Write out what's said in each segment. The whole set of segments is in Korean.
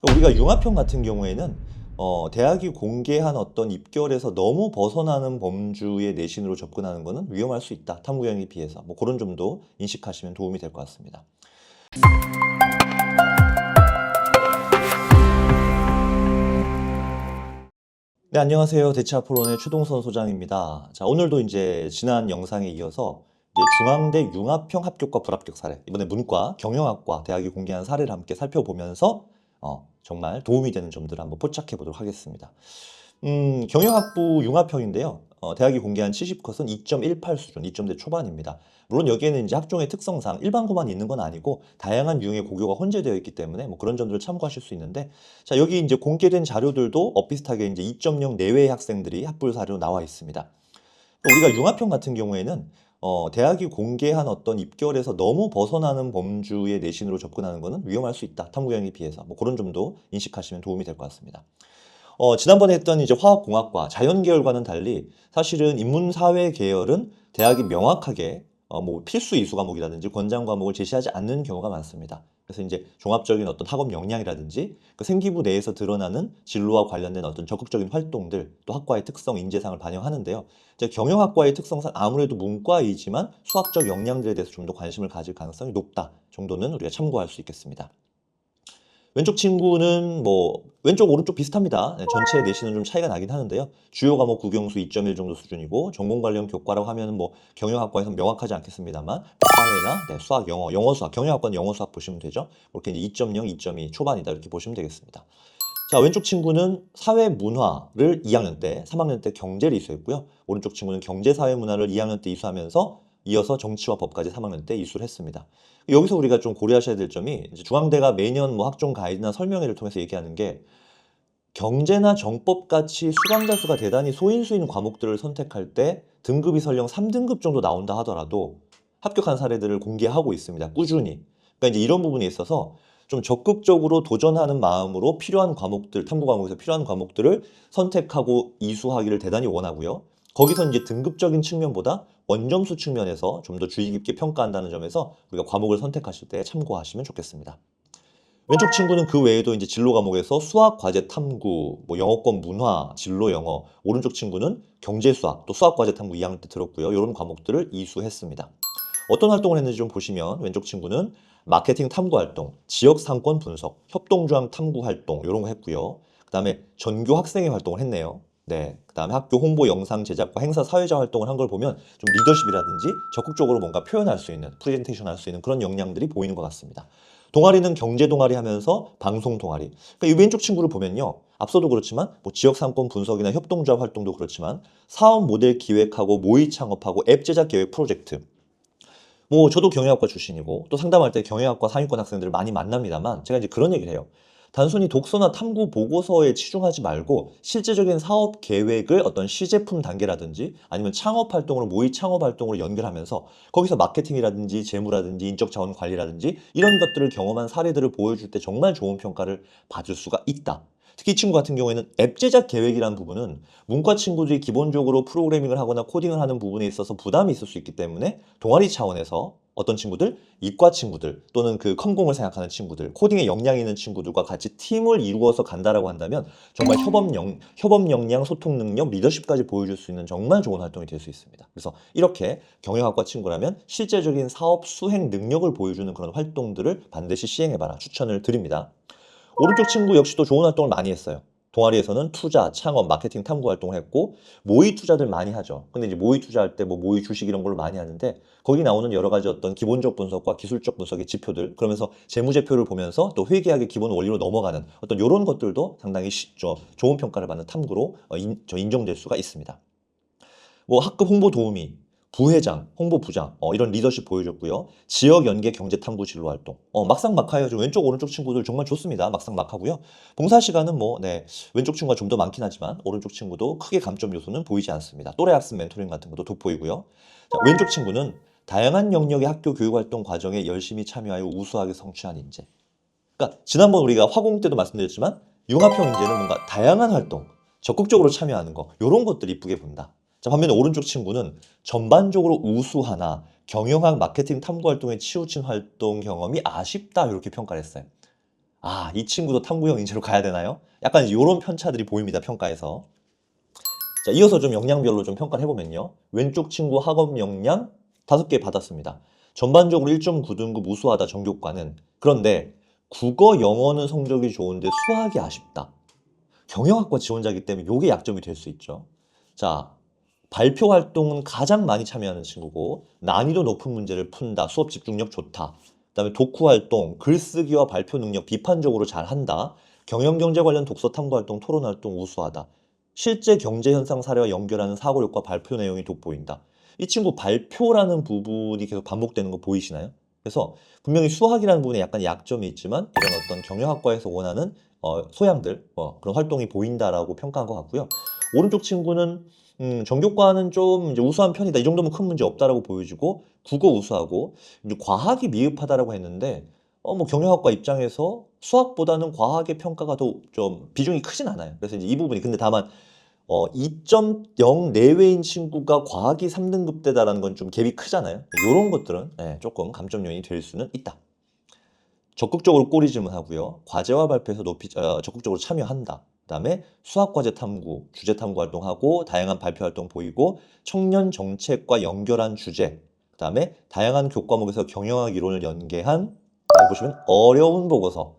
우리가 융합형 같은 경우에는 대학이 공개한 어떤 입결에서 너무 벗어나는 범주의 내신으로 접근하는 것은 위험할 수 있다. 탐구형에 비해서. 뭐 그런 점도 인식하시면 도움이 될 것 같습니다. 네, 안녕하세요. 대치아프론의 최동선 소장입니다. 자, 오늘도 이제 지난 영상에 이어서 이제 중앙대 융합형 합격과 불합격 사례, 이번에 문과, 경영학과 대학이 공개한 사례를 함께 살펴보면서 정말 도움이 되는 점들을 한번 포착해 보도록 하겠습니다. 경영학부 융합형인데요. 대학이 공개한 70컷은 2.18 수준, 2점대 초반입니다. 물론 여기에는 이제 학종의 특성상 일반고만 있는 건 아니고 다양한 유형의 고교가 혼재되어 있기 때문에 뭐 그런 점들을 참고하실 수 있는데, 자, 여기 이제 공개된 자료들도 비슷하게 이제 2.0 내외의 학생들이 합불 사례로 나와 있습니다. 우리가 융합형 같은 경우에는 대학이 공개한 어떤 입결에서 너무 벗어나는 범주의 내신으로 접근하는 것은 위험할 수 있다. 탐구형에 비해서. 뭐 그런 점도 인식하시면 도움이 될 것 같습니다. 지난번에 했던 이제 화학공학과, 자연계열과는 달리 사실은 인문사회 계열은 대학이 명확하게 뭐 필수 이수 과목이라든지 권장 과목을 제시하지 않는 경우가 많습니다. 그래서 이제 종합적인 어떤 학업 역량이라든지 그 생기부 내에서 드러나는 진로와 관련된 어떤 적극적인 활동들, 또 학과의 특성, 인재상을 반영하는데요. 이제 경영학과의 특성상 아무래도 문과이지만 수학적 역량들에 대해서 좀 더 관심을 가질 가능성이 높다 정도는 우리가 참고할 수 있겠습니다. 왼쪽 친구는 뭐 왼쪽 오른쪽 비슷합니다. 네, 전체 내신은 좀 차이가 나긴 하는데요. 주요 과목 국영수 2.1 정도 수준이고 전공 관련 교과라고 하면 뭐 경영학과에서는 명확하지 않겠습니다만 사회나 수학, 영어, 수학, 경영학과는 영어, 수학 보시면 되죠. 이렇게 이제 2.0, 2.2 초반이다 이렇게 보시면 되겠습니다. 자, 왼쪽 친구는 사회문화를 2학년 때, 3학년 때 경제를 이수했고요. 오른쪽 친구는 경제사회문화를 2학년 때 이수하면서 이어서 정치와 법까지 3학년 때 이수를 했습니다. 여기서 우리가 좀 고려하셔야 될 점이 이제 중앙대가 매년 뭐 학종 가이드나 설명회를 통해서 얘기하는 게 경제나 정법 같이 수강자 수가 대단히 소인수인 과목들을 선택할 때 등급이 설령 3등급 정도 나온다 하더라도 합격한 사례들을 공개하고 있습니다. 꾸준히. 그러니까 이제 이런 부분에 있어서 좀 적극적으로 도전하는 마음으로 필요한 과목들, 탐구 과목에서 필요한 과목들을 선택하고 이수하기를 대단히 원하고요. 거기서 이제 등급적인 측면보다 원점수 측면에서 좀 더 주의 깊게 평가한다는 점에서 우리가 과목을 선택하실 때 참고하시면 좋겠습니다. 왼쪽 친구는 그 외에도 이제 진로 과목에서 수학 과제 탐구, 뭐 영어권 문화, 진로 영어, 오른쪽 친구는 경제 수학, 또 수학 과제 탐구 2학년 때 들었고요. 이런 과목들을 이수했습니다. 어떤 활동을 했는지 좀 보시면 왼쪽 친구는 마케팅 탐구 활동, 지역 상권 분석, 협동조합 탐구 활동 이런 거 했고요. 그다음에 전교 학생회 활동을 했네요. 네. 그다음에 학교 홍보 영상 제작과 행사 사회자 활동을 한 걸 보면 좀 리더십이라든지 적극적으로 뭔가 표현할 수 있는, 프레젠테이션 할 수 있는 그런 역량들이 보이는 것 같습니다. 동아리는 경제 동아리 하면서 방송 동아리. 그러니까 이 왼쪽 친구를 보면요. 앞서도 그렇지만 뭐 지역 상권 분석이나 협동조합 활동도 그렇지만 사업 모델 기획하고 모의 창업하고 앱 제작 계획 프로젝트. 뭐 저도 경영학과 출신이고 또 상담할 때 경영학과 상위권 학생들을 많이 만납니다만 제가 이제 그런 얘기를 해요. 단순히 독서나 탐구 보고서에 치중하지 말고 실제적인 사업 계획을 어떤 시제품 단계라든지 아니면 창업 활동으로 모의 창업 활동으로 연결하면서 거기서 마케팅이라든지 재무라든지 인적 자원 관리라든지 이런 것들을 경험한 사례들을 보여줄 때 정말 좋은 평가를 받을 수가 있다. 특히 이 친구 같은 경우에는 앱 제작 계획이라는 부분은 문과 친구들이 기본적으로 프로그래밍을 하거나 코딩을 하는 부분에 있어서 부담이 있을 수 있기 때문에 동아리 차원에서 어떤 친구들, 이과 친구들 또는 그 컴공을 생각하는 친구들, 코딩에 역량이 있는 친구들과 같이 팀을 이루어서 간다라고 한다면 정말 협업 역량, 소통 능력, 리더십까지 보여줄 수 있는 정말 좋은 활동이 될 수 있습니다. 그래서 이렇게 경영학과 친구라면 실제적인 사업 수행 능력을 보여주는 그런 활동들을 반드시 시행해봐라 추천을 드립니다. 오른쪽 친구 역시도 좋은 활동을 많이 했어요. 동아리에서는 투자, 창업, 마케팅 탐구 활동을 했고 모의 투자들 많이 하죠. 근데 이제 모의 투자할 때 뭐 모의 주식 이런 걸로 많이 하는데 거기 나오는 여러 가지 어떤 기본적 분석과 기술적 분석의 지표들 그러면서 재무제표를 보면서 또 회계학의 기본 원리로 넘어가는 어떤 이런 것들도 상당히 좋은 평가를 받는 탐구로 인정될 수가 있습니다. 뭐 학급 홍보 도우미, 부회장, 홍보부장 이런 리더십 보여줬고요. 지역 연계 경제 탐구 진로 활동. 막상 막하요. 좀 왼쪽 오른쪽 친구들 정말 좋습니다. 막상 막하고요. 봉사 시간은 뭐 왼쪽 친구가 좀 더 많긴 하지만 오른쪽 친구도 크게 감점 요소는 보이지 않습니다. 또래 학습 멘토링 같은 것도 돋보이고요. 자, 왼쪽 친구는 다양한 영역의 학교 교육 활동 과정에 열심히 참여하여 우수하게 성취한 인재. 그러니까 지난번 우리가 화공 때도 말씀드렸지만 융합형 인재는 뭔가 다양한 활동, 적극적으로 참여하는 거 이런 것들이 이쁘게 본다. 자, 반면에 오른쪽 친구는 전반적으로 우수하나 경영학 마케팅 탐구 활동에 치우친 활동 경험이 아쉽다 이렇게 평가를 했어요. 아, 이 친구도 탐구형 인재로 가야 되나요? 약간 이런 편차들이 보입니다, 평가에서. 자, 이어서 좀 역량별로 좀 평가를 해보면요. 왼쪽 친구 학업 역량 5개 받았습니다. 전반적으로 1.9등급 우수하다, 정교과는. 그런데 국어, 영어는 성적이 좋은데 수학이 아쉽다. 경영학과 지원자이기 때문에 이게 약점이 될 수 있죠. 자, 발표 활동은 가장 많이 참여하는 친구고 난이도 높은 문제를 푼다, 수업 집중력 좋다. 그다음에 독후 활동, 글쓰기와 발표 능력 비판적으로 잘한다. 경영 경제 관련 독서 탐구 활동, 토론 활동 우수하다. 실제 경제 현상 사례와 연결하는 사고력과 발표 내용이 돋보인다. 이 친구 발표라는 부분이 계속 반복되는 거 보이시나요? 그래서 분명히 수학이라는 부분에 약간 약점이 있지만 이런 어떤 경영학과에서 원하는 소양들, 그런 활동이 보인다라고 평가한 것 같고요. 오른쪽 친구는 정교과는 좀 이제 우수한 편이다. 이 정도면 큰 문제 없다라고 보여지고 국어 우수하고 이제 과학이 미흡하다라고 했는데 뭐 경영학과 입장에서 수학보다는 과학의 평가가 더 좀 비중이 크진 않아요. 그래서 이제 이 부분이 근데 다만 2.0 내외인 친구가 과학이 3등급대다라는 건 좀 갭이 크잖아요. 이런 것들은 조금 감점 요인이 될 수는 있다. 적극적으로 꼬리 질문하고요. 과제와 발표에서 적극적으로 참여한다. 그다음에 수학 과제 탐구, 주제 탐구 활동하고 다양한 발표 활동 보이고 청년 정책과 연결한 주제. 그다음에 다양한 교과목에서 경영학 이론을 연계한 여기 보시면 어려운 보고서.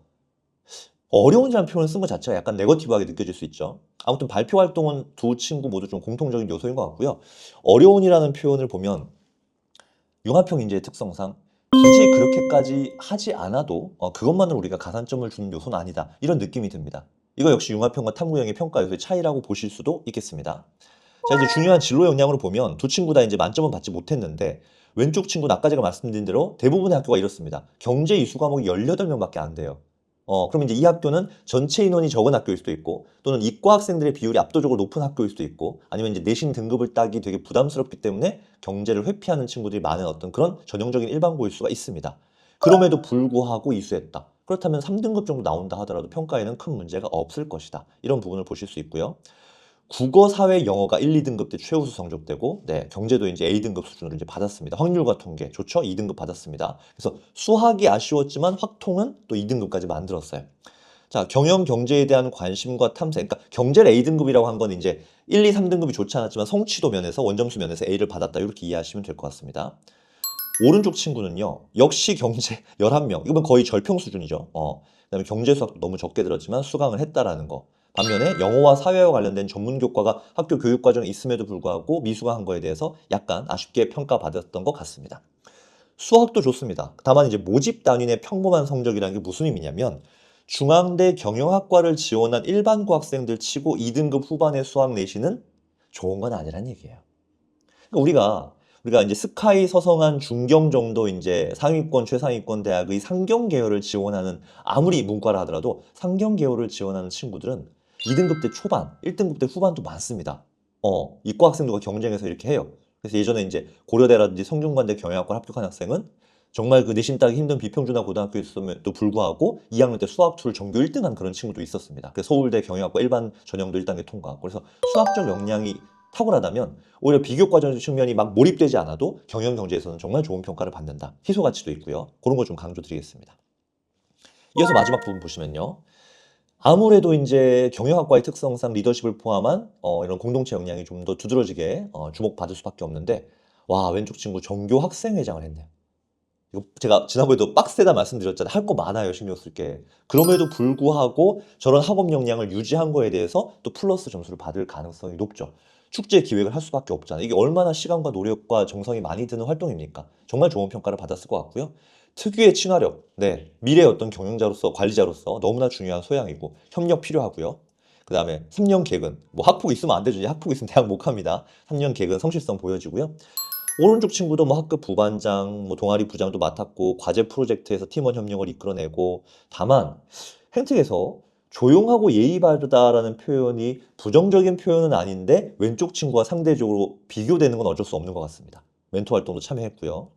어려운이라는 표현을 쓴 것 자체가 약간 네거티브하게 느껴질 수 있죠. 아무튼 발표 활동은 두 친구 모두 좀 공통적인 요소인 것 같고요. 어려운이라는 표현을 보면 융합형 인재의 특성상 굳이 그렇게까지 하지 않아도 그것만으로 우리가 가산점을 주는 요소는 아니다. 이런 느낌이 듭니다. 이거 역시 융합형과 탐구형의 평가 요소의 차이라고 보실 수도 있겠습니다. 자, 이제 중요한 진로 역량으로 보면 두 친구 다 이제 만점은 받지 못했는데 왼쪽 친구는 아까 제가 말씀드린 대로 대부분의 학교가 이렇습니다. 경제 이수 과목이 18명밖에 안 돼요. 그럼 이제 이 학교는 전체 인원이 적은 학교일 수도 있고 또는 이과 학생들의 비율이 압도적으로 높은 학교일 수도 있고 아니면 이제 내신 등급을 따기 되게 부담스럽기 때문에 경제를 회피하는 친구들이 많은 어떤 그런 전형적인 일반고일 수가 있습니다. 그럼에도 불구하고 이수했다. 그렇다면 3등급 정도 나온다 하더라도 평가에는 큰 문제가 없을 것이다. 이런 부분을 보실 수 있고요. 국어, 사회, 영어가 1, 2등급 때 최우수 성적되고, 경제도 이제 A등급 수준으로 이제 받았습니다. 확률과 통계 좋죠? 2등급 받았습니다. 그래서 수학이 아쉬웠지만 확통은 또 2등급까지 만들었어요. 자, 경영 경제에 대한 관심과 탐색. 그러니까 경제를 A등급이라고 한 건 이제 1, 2, 3등급이 좋지 않았지만 성취도 면에서 원점수 면에서 A를 받았다. 이렇게 이해하시면 될 것 같습니다. 오른쪽 친구는요. 역시 경제 11명. 이건 거의 절평 수준이죠. 그다음에 경제 수학도 너무 적게 들었지만 수강을 했다라는 거. 반면에 영어와 사회와 관련된 전문 교과가 학교 교육 과정에 있음에도 불구하고 미수강한 거에 대해서 약간 아쉽게 평가받았던 것 같습니다. 수학도 좋습니다. 다만 이제 모집 단위의 평범한 성적이라는 게 무슨 의미냐면 중앙대 경영학과를 지원한 일반고 학생들 치고 2등급 후반의 수학 내신은 좋은 건 아니란 얘기예요. 그러니까 우리가 이제 스카이 서성한 중경 정도 이제 상위권 최상위권 대학의 상경 계열을 지원하는 아무리 문과라 하더라도 상경 계열을 지원하는 친구들은 2등급 때 초반, 1등급 때 후반도 많습니다. 이과 학생들과 경쟁해서 이렇게 해요. 그래서 예전에 이제 고려대라든지 성균관대 경영학과 합격한 학생은 정말 그 내신 따기 힘든 비평준화 고등학교였음에도 불구하고 2학년 때 수학 툴 전교 1등한 그런 친구도 있었습니다. 그래서 서울대 경영학과 일반 전형도 1단계 통과하고 그래서 수학적 역량이 탁월하다면 오히려 비교과정 측면이 막 몰입되지 않아도 경영 경제에서는 정말 좋은 평가를 받는다. 희소 가치도 있고요. 그런 거 좀 강조드리겠습니다. 이어서 마지막 부분 보시면요. 아무래도 이제 경영학과의 특성상 리더십을 포함한 이런 공동체 역량이 좀 더 두드러지게 주목받을 수밖에 없는데 와 왼쪽 친구 전교 학생회장을 했네요. 이거 제가 지난번에도 빡세다 말씀드렸잖아요. 할 거 많아요, 신경 쓸 게. 그럼에도 불구하고 저런 학업 역량을 유지한 거에 대해서 또 플러스 점수를 받을 가능성이 높죠. 축제 기획을 할 수밖에 없잖아요. 이게 얼마나 시간과 노력과 정성이 많이 드는 활동입니까? 정말 좋은 평가를 받았을 것 같고요. 특유의 친화력, 미래의 어떤 경영자로서, 관리자로서 너무나 중요한 소양이고 협력 필요하고요. 그 다음에 3년 개근, 뭐 학폭 있으면 안 되죠. 학폭 있으면 대학 못 갑니다. 3년 개근 성실성 보여지고요. 오른쪽 친구도 뭐 학급 부반장, 뭐 동아리 부장도 맡았고 과제 프로젝트에서 팀원 협력을 이끌어내고 다만 행특에서 조용하고 예의 바르다라는 표현이 부정적인 표현은 아닌데 왼쪽 친구와 상대적으로 비교되는 건 어쩔 수 없는 것 같습니다. 멘토 활동도 참여했고요.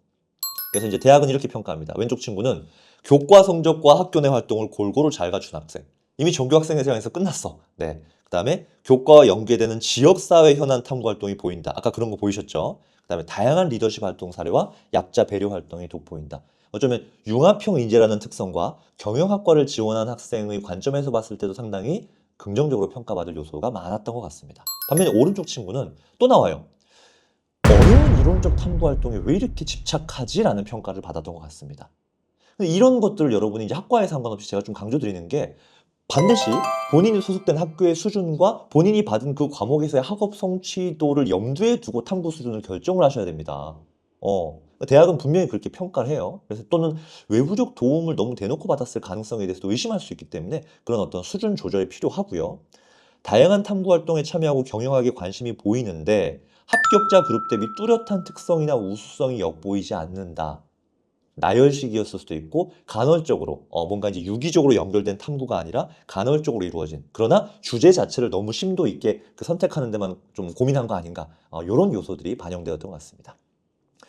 그래서 이제 대학은 이렇게 평가합니다. 왼쪽 친구는 교과 성적과 학교 내 활동을 골고루 잘 갖춘 학생. 이미 전교 학생회장에서 끝났어. 그다음에 교과와 연계되는 지역사회 현안 탐구 활동이 보인다. 아까 그런 거 보이셨죠? 그다음에 다양한 리더십 활동 사례와 약자 배려 활동이 돋보인다. 어쩌면 융합형 인재라는 특성과 경영학과를 지원한 학생의 관점에서 봤을 때도 상당히 긍정적으로 평가받을 요소가 많았던 것 같습니다. 반면에 오른쪽 친구는 또 나와요. 어려운 이론적 탐구 활동에 왜 이렇게 집착하지? 라는 평가를 받았던 것 같습니다. 근데 이런 것들을 여러분이 이제 학과에 상관없이 제가 좀 강조드리는 게 반드시 본인이 소속된 학교의 수준과 본인이 받은 그 과목에서의 학업 성취도를 염두에 두고 탐구 수준을 결정을 하셔야 됩니다. 대학은 분명히 그렇게 평가를 해요. 그래서 또는 외부적 도움을 너무 대놓고 받았을 가능성에 대해서도 의심할 수 있기 때문에 그런 어떤 수준 조절이 필요하고요. 다양한 탐구 활동에 참여하고 경영학에 관심이 보이는데 합격자 그룹 대비 뚜렷한 특성이나 우수성이 엿보이지 않는다. 나열식이었을 수도 있고 간헐적으로 뭔가 이제 유기적으로 연결된 탐구가 아니라 간헐적으로 이루어진 그러나 주제 자체를 너무 심도 있게 그 선택하는 데만 좀 고민한 거 아닌가 이런 요소들이 반영되었던 것 같습니다.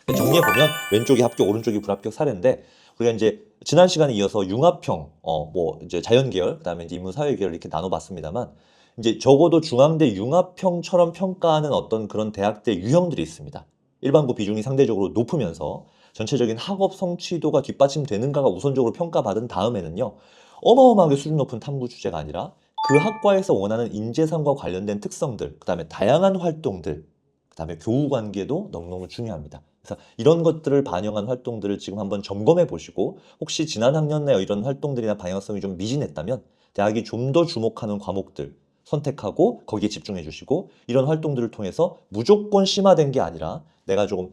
정리해보면 왼쪽이 합격, 오른쪽이 불합격 사례인데 우리가 이제 지난 시간에 이어서 융합형, 뭐 이제 자연계열, 그다음에 이제 인문사회계열 이렇게 나눠봤습니다만 이제 적어도 중앙대 융합형처럼 평가하는 어떤 그런 대학대 유형들이 있습니다. 일반고 비중이 상대적으로 높으면서 전체적인 학업 성취도가 뒷받침되는가가 우선적으로 평가받은 다음에는요. 어마어마하게 수준 높은 탐구 주제가 아니라 그 학과에서 원하는 인재상과 관련된 특성들, 그다음에 다양한 활동들, 그다음에 교우 관계도 너무너무 중요합니다. 그래서 이런 것들을 반영한 활동들을 지금 한번 점검해 보시고 혹시 지난 학년 내 이런 활동들이나 방향성이 좀 미진했다면 대학이 좀 더 주목하는 과목들 선택하고 거기에 집중해 주시고 이런 활동들을 통해서 무조건 심화된 게 아니라 내가 조금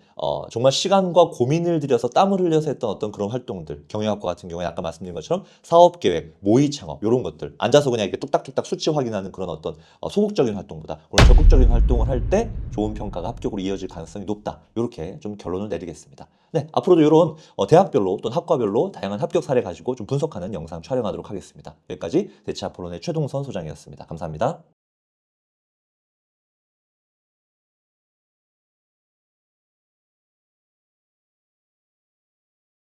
정말 시간과 고민을 들여서 땀을 흘려서 했던 어떤 그런 활동들 경영학과 같은 경우에 아까 말씀드린 것처럼 사업계획, 모의 창업 이런 것들 앉아서 그냥 이렇게 뚝딱뚝딱 수치 확인하는 그런 어떤 소극적인 활동보다 그런 적극적인 활동을 할 때 좋은 평가가 합격으로 이어질 가능성이 높다. 이렇게 좀 결론을 내리겠습니다. 네, 앞으로도 이런 대학별로 또는 학과별로 다양한 합격 사례 가지고 좀 분석하는 영상 촬영하도록 하겠습니다. 여기까지 대치아포론의 최동선 소장이었습니다. 감사합니다.